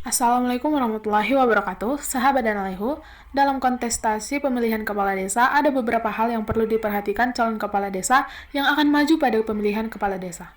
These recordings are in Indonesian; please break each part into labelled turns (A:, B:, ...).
A: Assalamualaikum warahmatullahi wabarakatuh, sahabat dan Alehu. Dalam kontestasi pemilihan kepala desa, ada beberapa hal yang perlu diperhatikan calon kepala desa yang akan maju pada pemilihan kepala desa.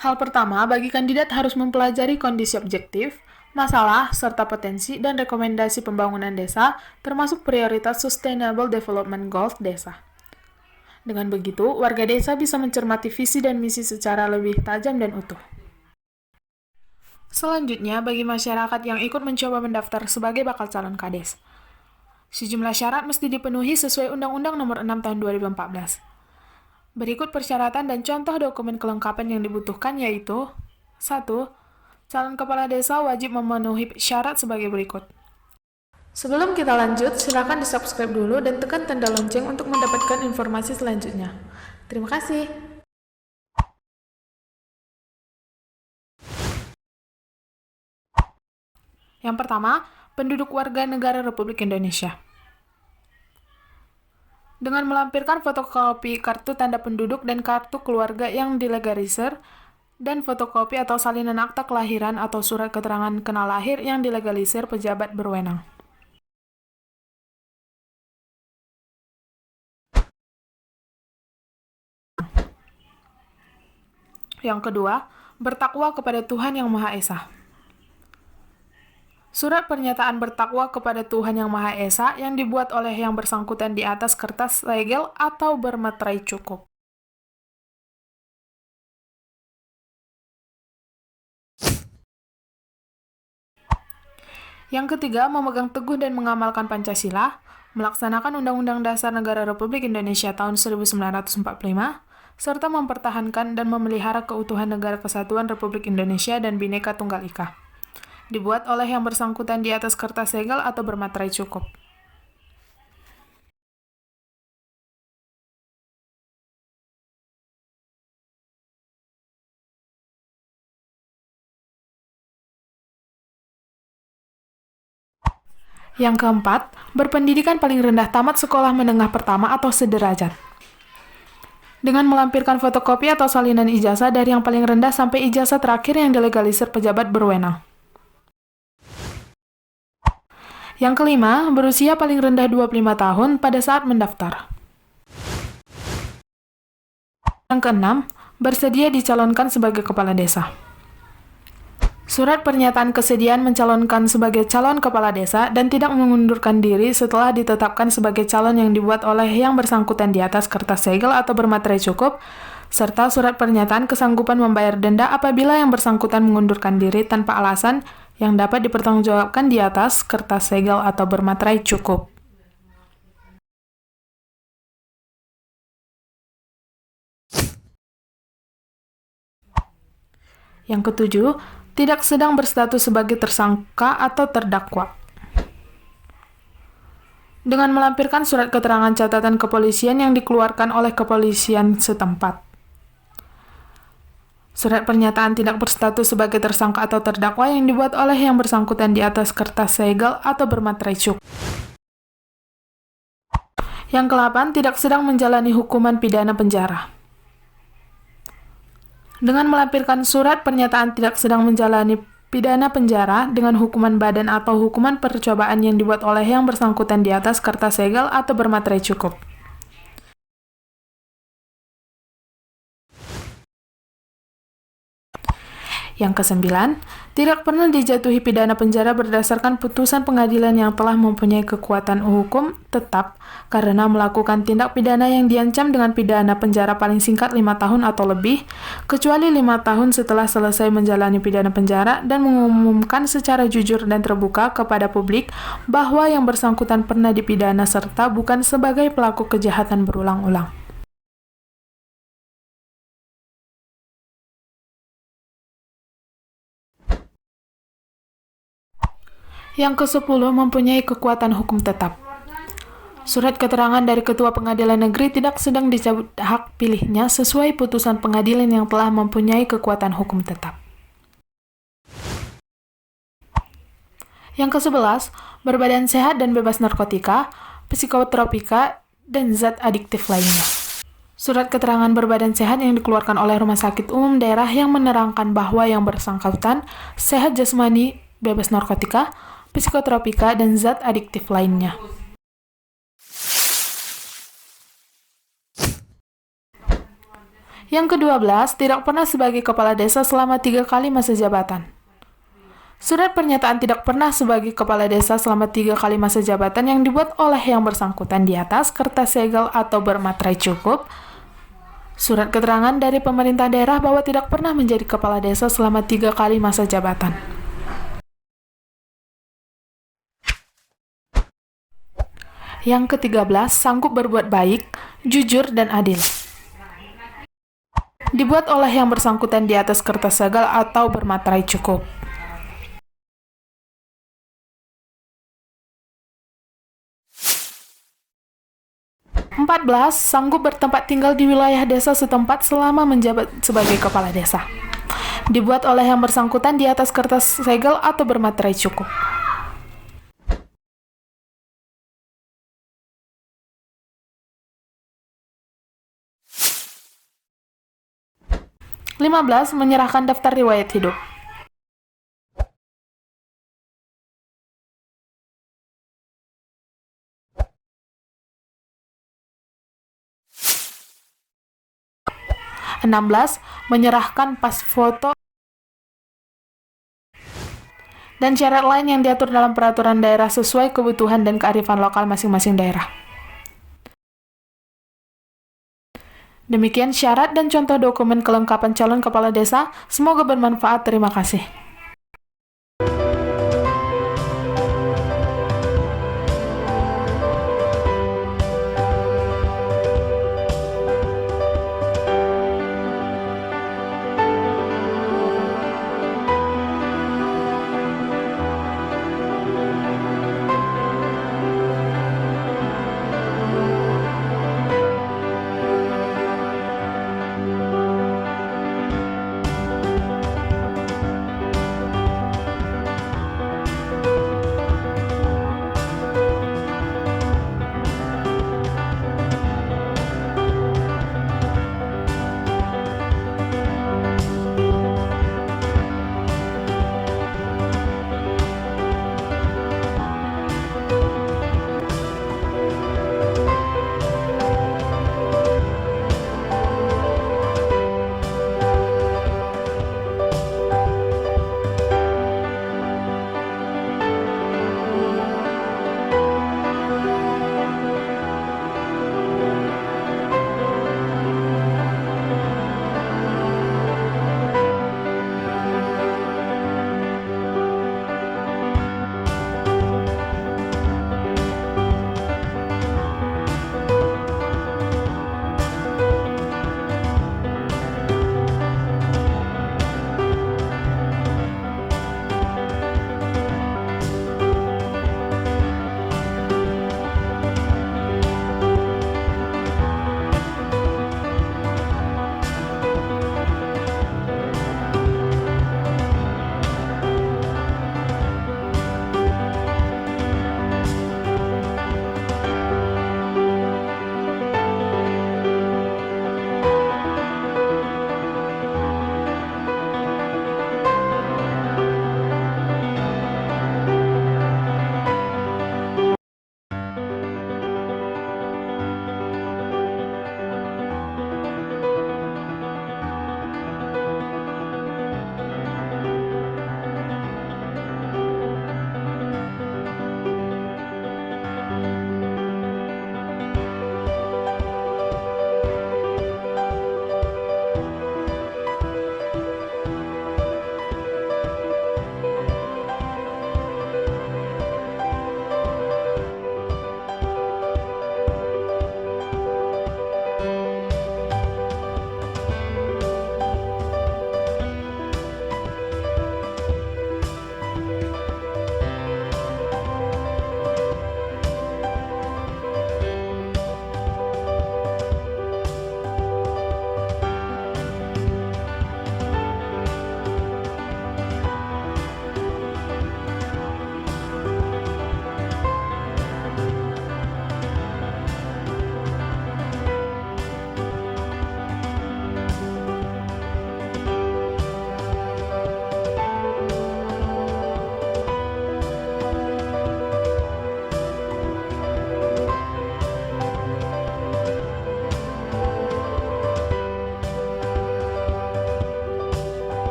A: Hal pertama, bagi kandidat harus mempelajari kondisi objektif, masalah, serta potensi dan rekomendasi pembangunan desa, termasuk prioritas Sustainable Development Goals desa. Dengan begitu, warga desa bisa mencermati visi dan misi secara lebih tajam dan utuh. Selanjutnya, bagi masyarakat yang ikut mencoba mendaftar sebagai bakal calon kades, sejumlah syarat mesti dipenuhi sesuai Undang-Undang Nomor 6 Tahun 2014. Berikut persyaratan dan contoh dokumen kelengkapan yang dibutuhkan yaitu 1. Calon kepala desa wajib memenuhi syarat sebagai berikut. Sebelum kita lanjut, silakan di-subscribe dulu dan tekan tanda lonceng untuk mendapatkan informasi selanjutnya. Terima kasih. Yang pertama, penduduk warga negara Republik Indonesia. Dengan melampirkan fotokopi kartu tanda penduduk dan kartu keluarga yang dilegalisir, dan fotokopi atau salinan akta kelahiran atau surat keterangan kenal lahir yang dilegalisir pejabat berwenang. Yang kedua, bertakwa kepada Tuhan Yang Maha Esa. Surat pernyataan bertakwa kepada Tuhan Yang Maha Esa yang dibuat oleh yang bersangkutan di atas kertas legel atau bermeterai cukup. Yang ketiga, memegang teguh dan mengamalkan Pancasila, melaksanakan Undang-Undang Dasar Negara Republik Indonesia tahun 1945, serta mempertahankan dan memelihara keutuhan Negara Kesatuan Republik Indonesia dan Bhinneka Tunggal Ika. Dibuat oleh yang bersangkutan di atas kertas segel atau bermaterai cukup. Yang keempat, berpendidikan paling rendah tamat sekolah menengah pertama atau sederajat. Dengan melampirkan fotokopi atau salinan ijazah dari yang paling rendah sampai ijazah terakhir yang dilegalisir pejabat berwenang. Yang kelima, berusia paling rendah 25 tahun pada saat mendaftar. Yang keenam, bersedia dicalonkan sebagai kepala desa. Surat pernyataan kesediaan mencalonkan sebagai calon kepala desa dan tidak mengundurkan diri setelah ditetapkan sebagai calon yang dibuat oleh yang bersangkutan di atas kertas segel atau bermaterai cukup, serta surat pernyataan kesanggupan membayar denda apabila yang bersangkutan mengundurkan diri tanpa alasan yang dapat dipertanggungjawabkan di atas kertas segel atau bermaterai cukup. Yang ketujuh, tidak sedang berstatus sebagai tersangka atau terdakwa. Dengan melampirkan surat keterangan catatan kepolisian yang dikeluarkan oleh kepolisian setempat. Surat pernyataan tidak berstatus sebagai tersangka atau terdakwa yang dibuat oleh yang bersangkutan di atas kertas segel atau bermaterai cukup. Yang ke-8, tidak sedang menjalani hukuman pidana penjara. Dengan melampirkan surat pernyataan tidak sedang menjalani pidana penjara dengan hukuman badan atau hukuman percobaan yang dibuat oleh yang bersangkutan di atas kertas segel atau bermaterai cukup. Yang kesembilan, tidak pernah dijatuhi pidana penjara berdasarkan putusan pengadilan yang telah mempunyai kekuatan hukum tetap karena melakukan tindak pidana yang diancam dengan pidana penjara paling singkat 5 tahun atau lebih, kecuali 5 tahun setelah selesai menjalani pidana penjara dan mengumumkan secara jujur dan terbuka kepada publik bahwa yang bersangkutan pernah dipidana serta bukan sebagai pelaku kejahatan berulang-ulang. Yang ke-10, mempunyai kekuatan hukum tetap. Surat keterangan dari Ketua Pengadilan Negeri tidak sedang dicabut hak pilihnya sesuai putusan pengadilan yang telah mempunyai kekuatan hukum tetap. Yang ke-11, berbadan sehat dan bebas narkotika, psikotropika, dan zat adiktif lainnya. Surat keterangan berbadan sehat yang dikeluarkan oleh Rumah Sakit Umum Daerah yang menerangkan bahwa yang bersangkutan sehat jasmani, bebas narkotika, psikotropika, dan zat adiktif lainnya. Yang ke-12, tidak pernah sebagai kepala desa selama 3 kali masa jabatan. Surat pernyataan tidak pernah sebagai kepala desa selama 3 kali masa jabatan yang dibuat oleh yang bersangkutan di atas kertas segel atau bermaterai cukup. Surat keterangan dari pemerintah daerah bahwa tidak pernah menjadi kepala desa selama 3 kali masa jabatan. Yang ke-13, sanggup berbuat baik, jujur, dan adil. Dibuat oleh yang bersangkutan di atas kertas segel atau bermaterai cukup. 14. Sanggup bertempat tinggal di wilayah desa setempat selama menjabat sebagai kepala desa. Dibuat oleh yang bersangkutan di atas kertas segel atau bermaterai cukup. 15. Menyerahkan daftar riwayat hidup. Menyerahkan pas foto dan syarat lain yang diatur dalam peraturan daerah sesuai kebutuhan dan kearifan lokal masing-masing daerah. Demikian syarat dan contoh dokumen kelengkapan calon kepala desa. Semoga bermanfaat. Terima kasih.